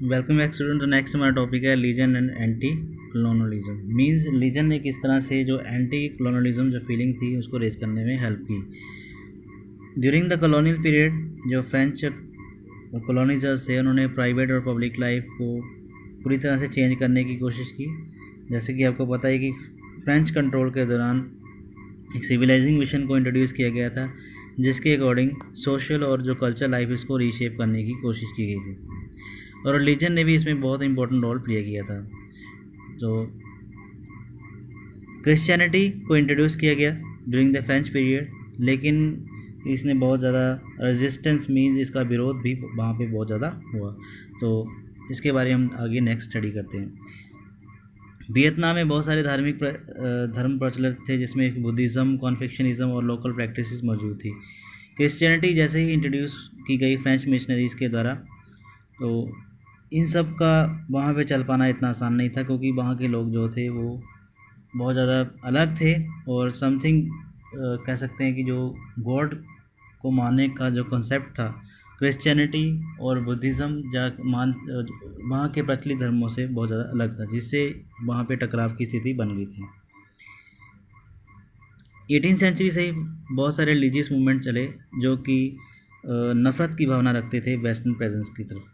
Welcome back student. तो next हमारा topic है legion and anti colonialism. Means legion ने किस तरह से जो एंटी कलोनलिज्म जो फीलिंग थी उसको रेज करने में हेल्प की। ड्यूरिंग द कॉलोनियल पीरियड जो फ्रेंच कॉलोनाइजर्स थे उन्होंने प्राइवेट और पब्लिक लाइफ को पूरी तरह से चेंज करने की कोशिश की। जैसे कि आपको पता है कि फ्रेंच कंट्रोल के दौरान एक सिविलाइजिंग मिशन को इंट्रोड्यूस किया गया था, जिसके अकॉर्डिंग सोशल और जो कल्चर लाइफ इसको रीशेप करने की कोशिश की गई थी, और रिलीजन ने भी इसमें बहुत इंपॉर्टेंट रोल प्ले किया था। तो क्रिश्चियनिटी को इंट्रोड्यूस किया गया ड्यूरिंग द फ्रेंच पीरियड, लेकिन इसने बहुत ज़्यादा रेजिस्टेंस मीन्स इसका विरोध भी वहाँ पे बहुत ज़्यादा हुआ। तो इसके बारे में हम आगे नेक्स्ट स्टडी करते हैं। वियतनाम में बहुत सारे धार्मिक धर्म प्रचलित थे, जिसमें बुद्धिज़्म, कॉन्फ्यूशनिज्म और लोकल प्रैक्टिसेस मौजूद थी। क्रिश्चियनिटी जैसे ही इंट्रोड्यूस की गई फ्रेंच मिशनरीज़ के द्वारा, तो इन सब का वहाँ पे चल पाना इतना आसान नहीं था, क्योंकि वहाँ के लोग जो थे वो बहुत ज़्यादा अलग थे और समथिंग कह सकते हैं कि जो गॉड को मानने का जो कॉन्सेप्ट था क्रिश्चियनिटी और बुद्धिज़्म वहाँ के प्रचलित धर्मों से बहुत ज़्यादा अलग था, जिससे वहाँ पे टकराव की स्थिति बन गई थी। 18वीं सेंचुरी से ही बहुत सारे रिलीजियस मूवमेंट चले जो कि नफ़रत की भावना रखते थे वेस्टर्न प्रेजेंस की तरफ।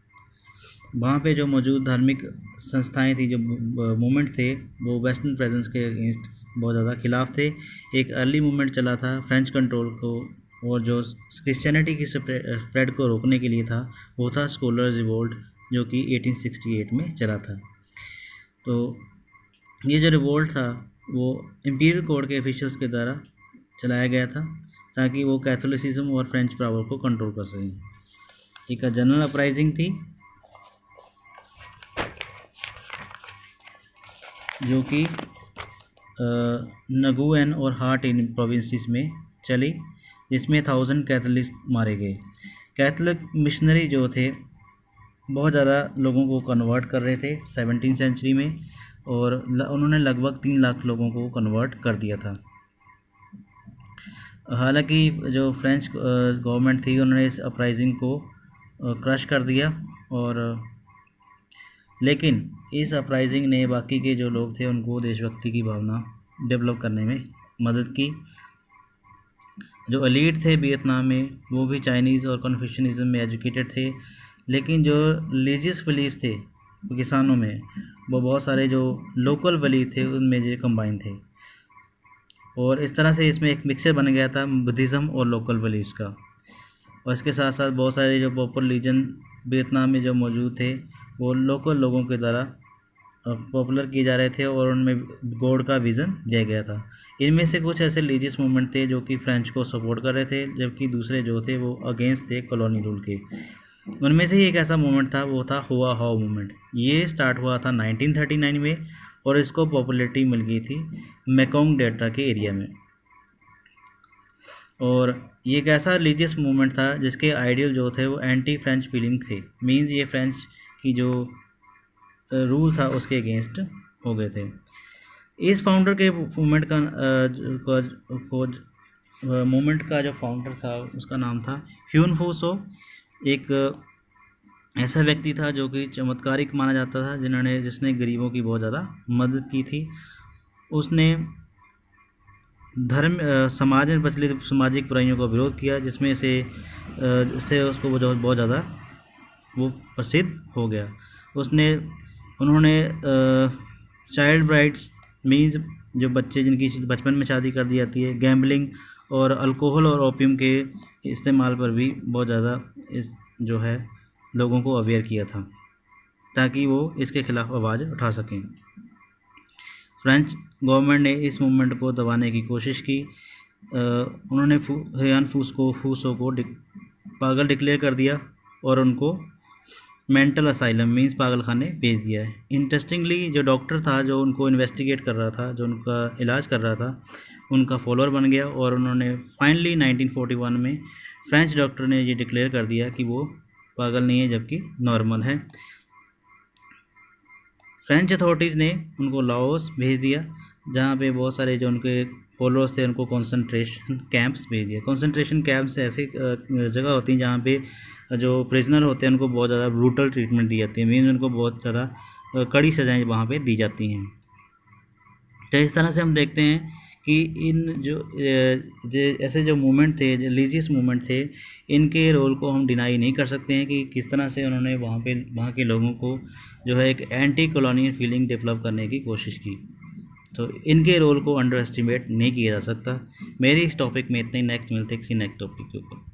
वहाँ पे जो मौजूद धार्मिक संस्थाएं थी, जो मूवमेंट थे, वो वेस्टर्न प्रेजेंस के अगेंस्ट बहुत ज़्यादा खिलाफ थे। एक अर्ली मूवमेंट चला था फ्रेंच कंट्रोल को और जो क्रिश्चियनिटी की स्प्रेड को रोकने के लिए था, वो था स्कॉलर्स रिवोल्ट, जो कि 1868 में चला था। तो ये जो रिवोल्ट था वो इंपीरियल कोर्ट के ऑफिशियल्स के द्वारा चलाया गया था, ताकि वो कैथोलिसिज्म और फ्रेंच पावर को कंट्रोल कर सकें। एक जनरल अपराइजिंग थी जो कि नगुएन और हार्ट इन प्रोविंसेस में चली, जिसमें 1000 कैथोलिक मारे गए। कैथोलिक मिशनरी जो थे बहुत ज़्यादा लोगों को कन्वर्ट कर रहे थे 17वीं सेंचुरी में, और उन्होंने लगभग 3 लाख लोगों को कन्वर्ट कर दिया था। हालांकि जो फ्रेंच गवर्नमेंट थी उन्होंने इस अपराइजिंग को क्रश कर दिया, और लेकिन इस अपराइजिंग ने बाकी के जो लोग थे उनको देशभक्ति की भावना डेवलप करने में मदद की। जो एलीट थे वियतनाम में वो भी चाइनीज़ और कन्फ्यूशनिज्म में एजुकेटेड थे, लेकिन जो रिलीजियस बिलीफ थे किसानों में, वो बहुत सारे जो लोकल बिलीफ थे उनमें जो कंबाइन थे, और इस तरह से इसमें एक मिक्सचर बन गया था बुद्धिज़्म और लोकल बिलीफ्स का। और इसके साथ साथ बहुत सारे जो पॉपुलर रिलीजन वियतनाम में जो मौजूद थे वो लोकल लोगों के द्वारा पॉपुलर किए जा रहे थे, और उनमें गॉड का विज़न दिया गया था। इनमें से कुछ ऐसे रिलीजियस मूवमेंट थे जो कि फ्रेंच को सपोर्ट कर रहे थे, जबकि दूसरे जो थे वो अगेंस्ट थे कॉलोनी रूल के। उनमें से एक ऐसा मूवमेंट था, वो था हुआ हाओ मूवमेंट। ये स्टार्ट हुआ था 1939 में, और इसको पॉपुलैरिटी मिल गई थी मेकोंग डेल्टा के एरिया में। और ये एक ऐसा रिलीजियस मूवमेंट था जिसके आइडियल जो थे वो एंटी फ्रेंच फीलिंग थे। मींस ये फ्रेंच की जो रूल था उसके अगेंस्ट हो गए थे। इस फाउंडर के मूवमेंट का मूवमेंट का जो फाउंडर था उसका नाम था ह्यून फू सो। एक ऐसा व्यक्ति था जो कि चमत्कारिक माना जाता था, जिसने गरीबों की बहुत ज़्यादा मदद की थी। उसने समाज में प्रचलित सामाजिक बुराइयों का विरोध किया, जिसमें से उसको बहुत ज़्यादा वो प्रसिद्ध हो गया। उन्होंने चाइल्ड राइट्स मीन्स जो बच्चे जिनकी बचपन में शादी कर दी जाती है, गैम्बलिंग और अल्कोहल और ओपियम के इस्तेमाल पर भी बहुत ज़्यादा जो है लोगों को अवेयर किया था, ताकि वो इसके खिलाफ आवाज़ उठा सकें। फ्रेंच गवर्नमेंट ने इस मूवमेंट को दबाने की कोशिश की। उन्होंने ह्यून फूसो को पागल डिक्लेयर कर दिया और उनको मेंटल असाइलम मीन्स पागल खाने भेज दिया है। इंटरेस्टिंगली जो डॉक्टर था जो उनको इन्वेस्टिगेट कर रहा था, जो उनका इलाज कर रहा था, उनका फॉलोअर बन गया, और उन्होंने फाइनली 1941 में फ्रेंच डॉक्टर ने ये डिक्लेयर कर दिया कि वो पागल नहीं है जबकि नॉर्मल है। फ्रेंच अथॉरिटीज़ ने उनको लाओस भेज दिया, जहाँ पे बहुत सारे जो उनके फॉलोअर्स थे उनको कंसंट्रेशन कैंप्स भेज दिया। कंसंट्रेशन कैंप्स ऐसी जगह होती हैं जहाँ पे जो प्रिजनर होते हैं उनको बहुत ज़्यादा ब्रूटल ट्रीटमेंट दी जाती है, मीन्स उनको बहुत ज़्यादा कड़ी सज़ाएँ वहाँ पे दी जाती हैं। तो इस तरह से हम देखते हैं कि इन ऐसे जो मूवमेंट थे, जो रिलीजियस मूवमेंट थे, इनके रोल को हम डिनाई नहीं कर सकते हैं कि किस तरह से उन्होंने वहाँ के लोगों को जो है एक एंटी कॉलोनियल फीलिंग डेवलप करने की कोशिश की। तो इनके रोल को अंडर एस्टिमेट नहीं किया जा सकता। मेरी इस टॉपिक में इतने, नेक्स्ट मिलते किसी नेक्स्ट टॉपिक के ऊपर।